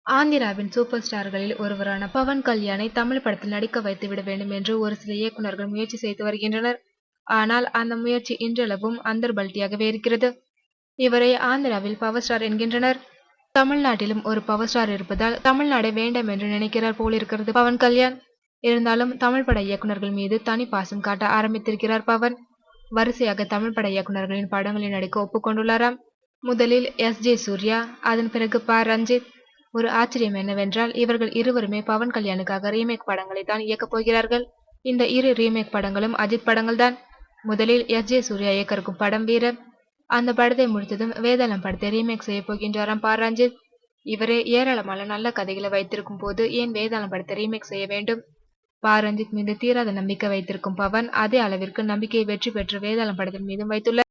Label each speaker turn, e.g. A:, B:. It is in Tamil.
A: ஆந்திராவின் சூப்பர் ஸ்டார்களில் ஒருவரான பவன் கல்யாணை தமிழ் படத்தில் நடிக்க வைத்து விட வேண்டும் என்று ஒரு சில இயக்குனர்கள் முயற்சி செய்து வருகின்றனர். ஆனால் அந்த முயற்சி இன்றளவும் அந்தர்பல்டியாகவே இருக்கிறது. இவரை ஆந்திராவில் பவர் ஸ்டார் என்கின்றனர். தமிழ்நாட்டிலும் ஒரு பவர் ஸ்டார் இருப்பதால் தமிழ்நாடை வேண்டாம் என்று நினைக்கிறார் போலிருக்கிறது பவன் கல்யாண். இருந்தாலும் தமிழ் பட இயக்குனர்கள் மீது தனி பாசம் காட்ட ஆரம்பித்திருக்கிறார் பவன். வரிசையாக தமிழ் பட இயக்குனர்களின் படங்களில் நடிக்க ஒப்புக்கொண்டுள்ளாராம். முதலில் எஸ்.ஜே. சூர்யா, அதன் பிறகு ப. ரஞ்சித். ஒரு ஆச்சரியம் என்னவென்றால் இவர்கள் இருவருமே பவன் கல்யாணுக்காக ரீமேக் படங்களை தான் இயக்கப் போகிறார்கள். இந்த இரு ரீமேக் படங்களும் அஜித் படங்கள் தான். முதலில் எஸ்.ஜே. சூர்யா இயக்க இருக்கும் படம் வீரர். அந்த படத்தை முடித்ததும் வேதாளம் படத்தை ரீமேக் செய்ய போகின்றாராம் ப. ரஞ்சித். இவரே ஏராளமான நல்ல கதைகளை வைத்திருக்கும் போது ஏன் வேதாளம் படத்தை ரீமேக் செய்ய வேண்டும்? ப. ரஞ்சித் மீது தீராத நம்பிக்கை வைத்திருக்கும் பவன் அதே அளவிற்கு நம்பிக்கையை வெற்றி பெற்ற வேதாளம் படத்தின் மீதும் வைத்துள்ளார்.